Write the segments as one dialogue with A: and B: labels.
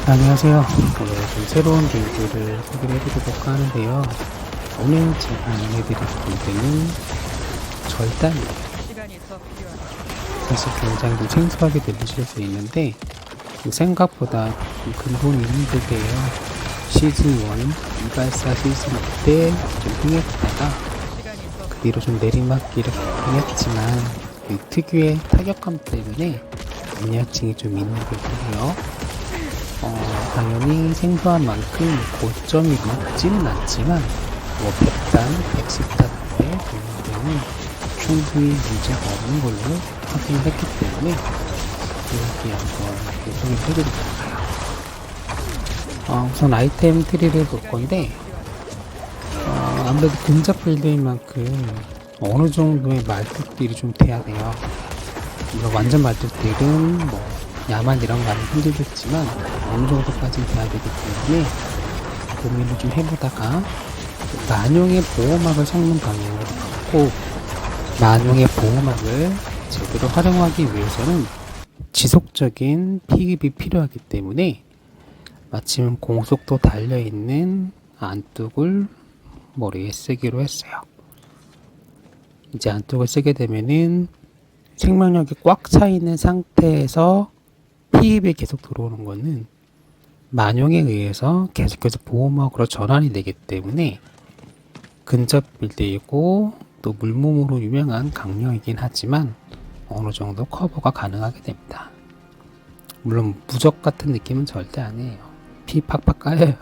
A: 안녕하세요. 오늘 좀 새로운 빌드를 소개를 해드리려고 하는데요. 오늘 제가 안내해드릴 빌드는 절단이에요. 사실 굉장히 좀 생소하게 들리실 수 있는데 생각보다 좀 근본이 힘들게요. 시즌1 이발사 시즌 때 좀 흥했다가 그 뒤로 좀 내리막길을 했지만 그 특유의 타격감 때문에 압력층이 좀 있는 빌드예요. 당연히 생소한 만큼 고점이 높지는 않지만 100단, 110단대 등등은 충분히 문제가 없는 걸로 확인을 했기 때문에 이렇게 한번 소개를 해드릴게요. 우선 아이템 트리를 볼 건데 아무래도 근접 빌드인 만큼 어느 정도의 말뚝들이 좀 돼야 돼요. 완전 말뚝들은 야만 이런 거 하면 힘들겠지만 어느 정도까지는 돼야 되기 때문에 고민을 좀 해보다가 만용의 보호막을 섞는 방향으로 가고, 만용의 보호막을 제대로 활용하기 위해서는 지속적인 피흡이 필요하기 때문에 마침 공속도 달려있는 안뚝을 머리에 쓰기로 했어요. 이제 안뚝을 쓰게 되면은 생명력이 꽉 차 있는 상태에서 피입이 계속 들어오는 거는 만용에 의해서 계속해서 보호막으로 전환이 되기 때문에 근접 빌드이고 또 물몸으로 유명한 강령이긴 하지만 어느 정도 커버가 가능하게 됩니다. 물론 무적 같은 느낌은 절대 아니에요. 피 팍팍 까여요.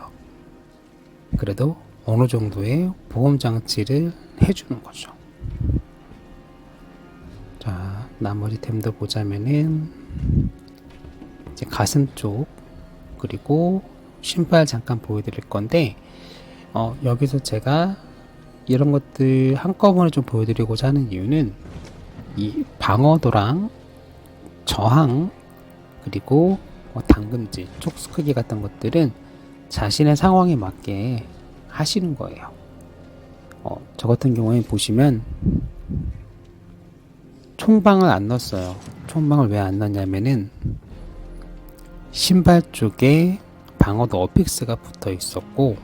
A: 그래도 어느 정도의 보험 장치를 해주는 거죠. 자, 나머지 템도 보자면은 이제 가슴 쪽 그리고 신발 잠깐 보여드릴 건데 여기서 제가 이런 것들 한꺼번에 좀 보여드리고자 하는 이유는 이 방어도랑 저항 그리고 당금질, 촉수 크기 같은 것들은 자신의 상황에 맞게 하시는 거예요. 저 같은 경우에 보시면 총방을 안 넣었어요. 총방을 왜 안 넣었냐면은 신발 쪽에 방어도 어픽스가 붙어 있었고,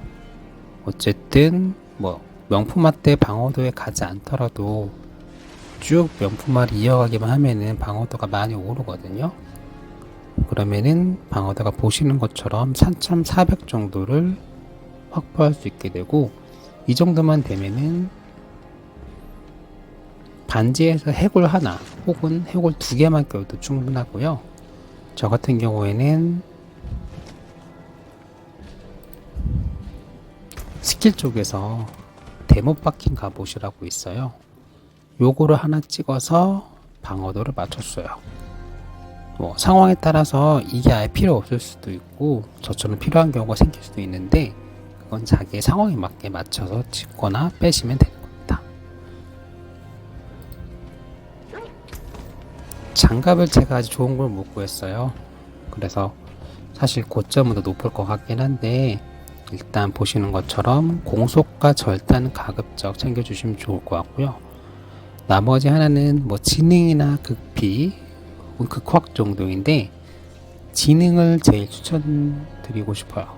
A: 어쨌든 명품화 때 방어도에 가지 않더라도 쭉 명품화를 이어가기만 하면은 방어도가 많이 오르거든요. 그러면은 방어도가 보시는 것처럼 3400 정도를 확보할 수 있게 되고, 이 정도만 되면은 반지에서 해골 하나 혹은 해골 두 개만 껴도 충분하고요. 저 같은 경우에는 스킬 쪽에서 데모 파킹 갑옷이라고 있어요. 요거를 하나 찍어서 방어도를 맞췄어요. 상황에 따라서 이게 아예 필요 없을 수도 있고 저처럼 필요한 경우가 생길 수도 있는데 그건 자기의 상황에 맞게 맞춰서 찍거나 빼시면 되는 겁니다. 장갑을 제가 아주 좋은 걸 못 구했어요. 그래서 사실 고점은 더 높을 것 같긴 한데 일단 보시는 것처럼 공속과 절단 가급적 챙겨주시면 좋을 것 같고요. 나머지 하나는 지능이나 극피, 극확 정도인데 지능을 제일 추천드리고 싶어요.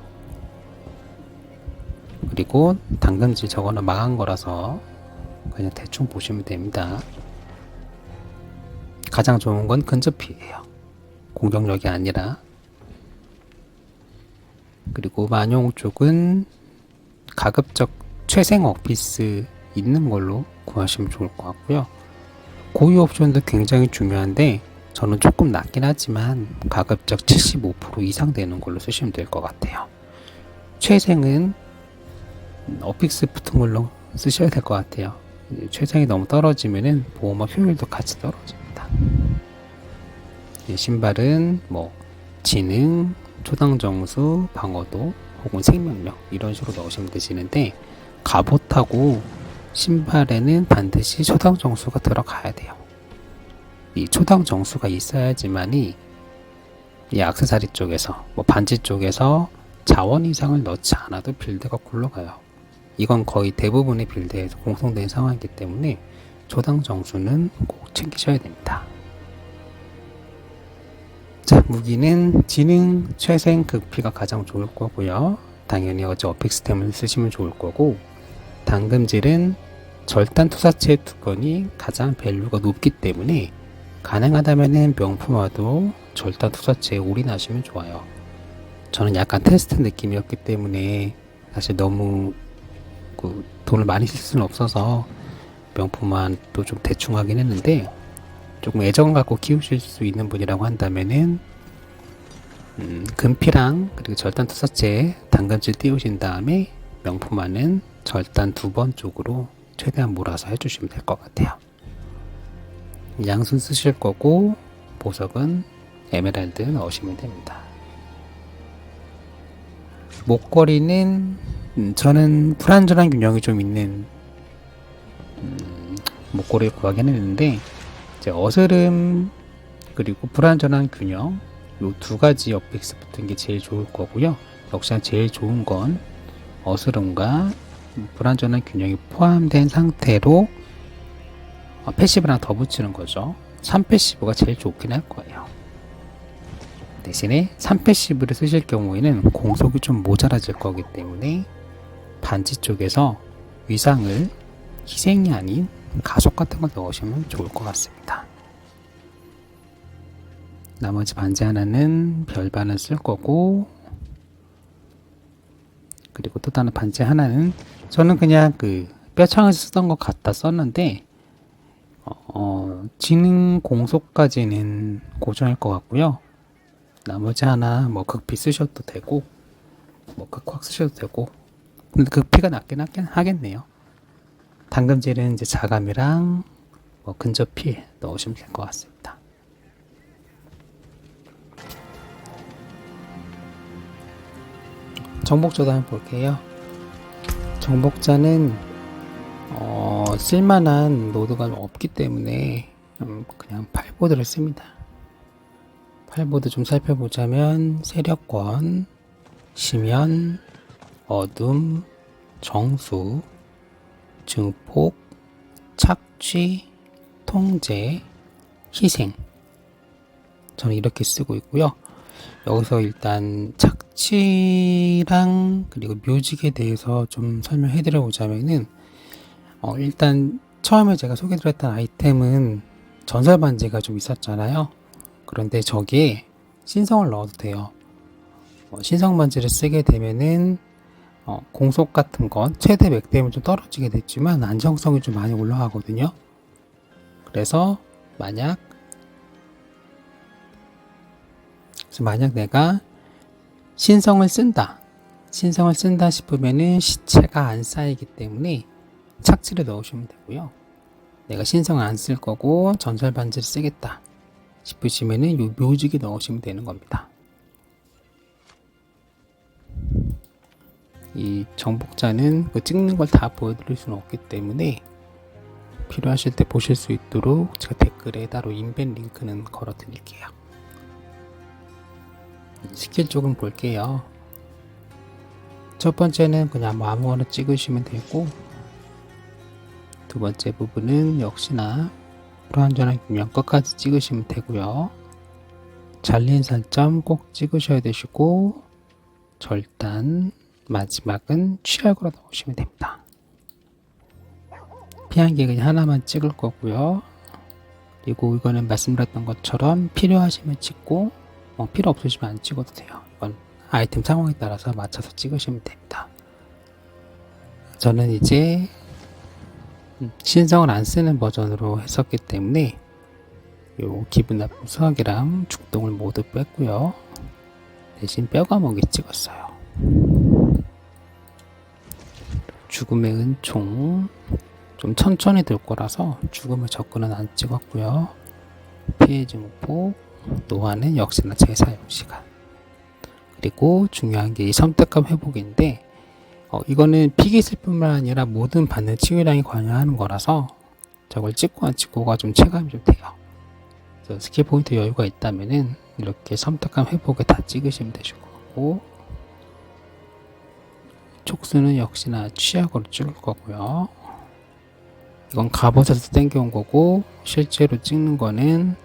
A: 그리고 당금질 저거는 망한 거라서 그냥 대충 보시면 됩니다. 가장 좋은 건 근접피예요. 공격력이 아니라. 그리고 만용 쪽은 가급적 최생 어피스 있는 걸로 구하시면 좋을 것 같고요. 고유 옵션도 굉장히 중요한데 저는 조금 낮긴 하지만 가급적 75% 이상 되는 걸로 쓰시면 될 것 같아요. 최생은 어픽스 붙은 걸로 쓰셔야 될 것 같아요. 최생이 너무 떨어지면은 보호막 효율도 같이 떨어집니다. 신발은 지능, 초당정수, 방어도 혹은 생명력 이런 식으로 넣으시면 되시는데 갑옷하고 신발에는 반드시 초당정수가 들어가야 돼요. 이 초당정수가 있어야지만이 이 액세서리 쪽에서 반지 쪽에서 자원 이상을 넣지 않아도 빌드가 굴러가요. 이건 거의 대부분의 빌드에서 공통된 상황이기 때문에 초당정수는 꼭 챙기셔야 됩니다. 자, 무기는 지능, 최생, 극피가 가장 좋을 거고요. 당연히 어제 어펙스템을 쓰시면 좋을 거고, 당금질은 절단 투사체 두건이 가장 밸류가 높기 때문에 가능하다면 명품화도 절단 투사체에 올인하시면 좋아요. 저는 약간 테스트 느낌이었기 때문에 사실 너무 돈을 많이 쓸 수는 없어서 명품화도 좀 대충 하긴 했는데, 조금 애정 갖고 키우실 수 있는 분이라고 한다면은 금피랑 그리고 절단 투사체 당근질 띄우신 다음에 명품화는 절단 2번 쪽으로 최대한 몰아서 해주시면 될 것 같아요. 양순 쓰실 거고 보석은 에메랄드 넣으시면 됩니다. 목걸이는 저는 불안전한 균형이 좀 있는 목걸이를 구하긴 했는데, 이제 어스름 그리고 불안전한 균형 요 두 가지 어펙스 붙은 게 제일 좋을 거고요. 역시나 제일 좋은 건 어스름과 불안전한 균형이 포함된 상태로 패시브랑 더 붙이는 거죠. 3패시브가 제일 좋긴 할 거예요. 대신에 3패시브를 쓰실 경우에는 공속이 좀 모자라질 거기 때문에 반지 쪽에서 위상을 희생이 아닌 가속 같은 걸 넣으시면 좋을 것 같습니다. 나머지 반지 하나는 별반을 쓸 거고, 그리고 또 다른 반지 하나는 저는 그냥 뼈창을 쓰던 것 같다 썼는데 지능 공속까지는 고정일 것 같고요. 나머지 하나 뭐 극피 쓰셔도 되고 뭐 극확 쓰셔도 되고, 근데 극피가 낫긴 하겠네요. 당금질은 이제 자감이랑 뭐 근접피 넣으시면 될 것 같습니다. 정복자도 한번 볼게요. 정복자는 쓸만한 노드가 없기 때문에 그냥 8보드를 씁니다. 8보드 좀 살펴보자면 세력권, 심연, 어둠, 정수, 증폭, 착취, 통제, 희생, 저는 이렇게 쓰고 있고요. 여기서 일단 착취랑 그리고 묘직에 대해서 좀 설명해 드려 보자면은, 일단 처음에 제가 소개 드렸던 아이템은 전설 반지가 좀 있었잖아요. 그런데 저기에 신성을 넣어도 돼요. 신성 반지를 쓰게 되면은 공속 같은 건 최대 맥댐은 좀 떨어지게 됐지만 안정성이 좀 많이 올라가거든요. 그래서 만약 내가 신성을 쓴다 싶으면은 시체가 안 쌓이기 때문에 착지를 넣으시면 되고요. 내가 신성을 안 쓸 거고 전설 반지를 쓰겠다 싶으시면은 요 묘직에 넣으시면 되는 겁니다. 이 정복자는 찍는 걸 다 보여드릴 수는 없기 때문에 필요하실 때 보실 수 있도록 제가 댓글에 따로 인벤 링크는 걸어 드릴게요. 스킬 쪽은 볼게요. 첫 번째는 그냥 뭐 아무거나 찍으시면 되고, 두 번째 부분은 역시나 불완전한 균형 끝까지 찍으시면 되고요. 잘린 살점 꼭 찍으셔야 되시고, 절단 마지막은 취약으로 넣으시면 됩니다. 피한개 그냥 하나만 찍을 거고요. 그리고 이거는 말씀드렸던 것처럼 필요하시면 찍고 필요 없으시면 안 찍어도 돼요. 이건 아이템 상황에 따라서 맞춰서 찍으시면 됩니다. 저는 이제 신성을 안 쓰는 버전으로 했었기 때문에 요 기분 나쁜 수학이랑 죽동을 모두 뺐고요. 대신 뼈가먹이 찍었어요. 죽음의 은총 좀 천천히 들 거라서 죽음의 접근은 안 찍었고요. 피해 증폭, 노화는 역시나 재사용 시간. 그리고 중요한 게 이 섬뜩감 회복인데, 이거는 픽이 있을 뿐만 아니라 모든 받는 치유량이 관여하는 거라서 저걸 찍고 안 찍고가 좀 체감이 좀 돼요. 그래서 스킬 포인트 여유가 있다면은 이렇게 섬뜩감 회복에 다 찍으시면 되실 거고, 촉수는 역시나 취약으로 찍을 거고요. 이건 갑옷에서 땡겨온 거고, 실제로 찍는 거는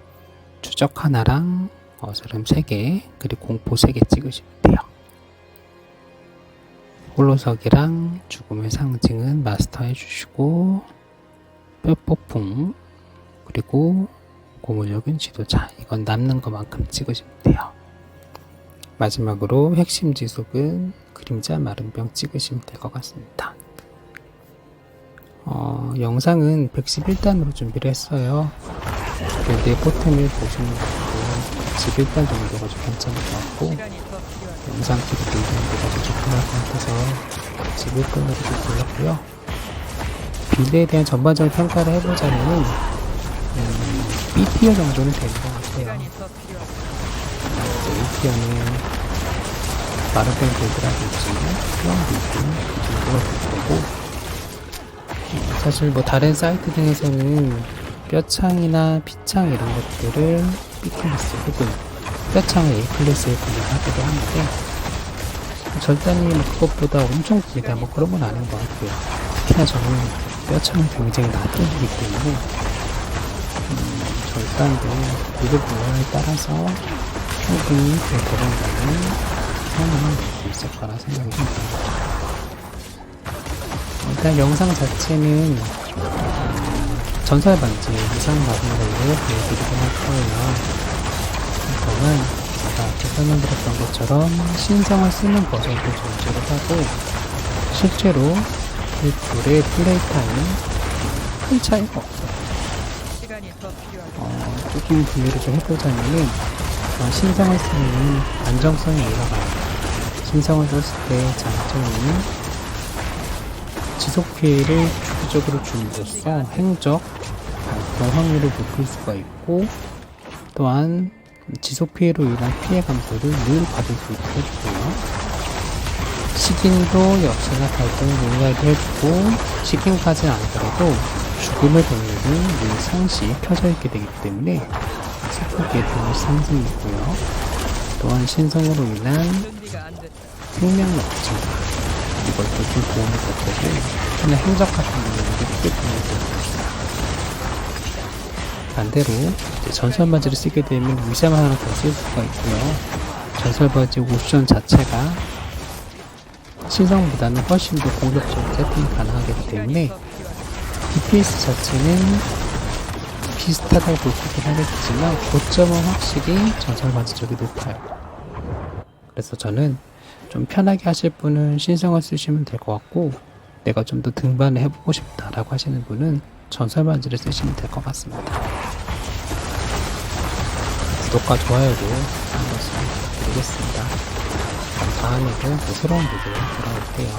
A: 추적 하나랑 어스름 3개, 그리고 공포 3개 찍으시면 돼요. 홀로석이랑 죽음의 상징은 마스터 해주시고, 뼈폭풍, 그리고 고무적인 지도자, 이건 남는 것만큼 찍으시면 돼요. 마지막으로 핵심 지속은 그림자 마른병 찍으시면 될 것 같습니다. 영상은 111단으로 준비를 했어요. 내 포템을 보시는 것도 111단 정도가 좀 괜찮을 것 같고, 영상 키도 굉장히 좀 좋을 것 같아서 11단으로 좀 골랐고요. 빌드에 대한 전반적인 평가를 해보자면 B티어 정도는 되는 것 같아요. A티어는 마른병 빌드라든지 수영 빌드 이 정도가 될 거고, 사실 뭐 다른 사이트 등에서는 뼈창이나 피창 이런 것들을 B클래스 혹은 뼈창을 A클래스에 분류하기도 하는데, 절단이 뭐 그것보다 엄청 길다 뭐 그런 건 아닌 것 같고요. 특히나 저는 뼈창을 굉장히 놔두기 때문에 절단도 비교 분야에 따라서 충분히 대부분간은 사용할 수 있을 거라 생각이 듭니다. 일단 영상 자체는 전설 반지 이상 받은 걸로 보여드리긴 할 거예요. 이거는 제가 앞에 설명드렸던 것처럼 신성을 쓰는 버전도 존재를 하고, 실제로 이 둘의 플레이 타임은 큰 차이가 없어요. 조금 분류를 좀 해보자면은 신성을 쓰는 안정성이 올라가요. 신성을 썼을 때 장점이 지속 피해를 주기적으로 줌으로써 행적 발동 확률을 높일 수가 있고, 또한 지속 피해로 인한 피해 감소를 늘 받을 수 있게 해주고요. 식인도 역시나 발동을 용이하게 해주고, 식인까지 않더라도 죽음의 동력은 늘 상시 켜져 있게 되기 때문에 소폭의 동일 상승이고요. 또한 신성으로 인한 생명 납치, 이것도 좀 도움이 될 거고, 그냥 행적 같은 경우는 크게 도움이 될 것입니다. 반대로 전설바지를 쓰게 되면 위장을 하나 더 쓸 수가 있고요. 전설바지 옵션 자체가 신성보다는 훨씬 더 공격적인 세팅이 가능하기 때문에 DPS 자체는 비슷하다고 볼 수 있긴 하겠지만 고점은 확실히 전설바지 쪽이 높아요. 그래서 저는 좀 편하게 하실 분은 신성을 쓰시면 될 것 같고, 내가 좀 더 등반을 해보고 싶다라고 하시는 분은 전설반지를 쓰시면 될 것 같습니다. 구독과 좋아요도 한 번씩 부탁드리겠습니다. 다음에도 또 새로운 비디오로 돌아올게요.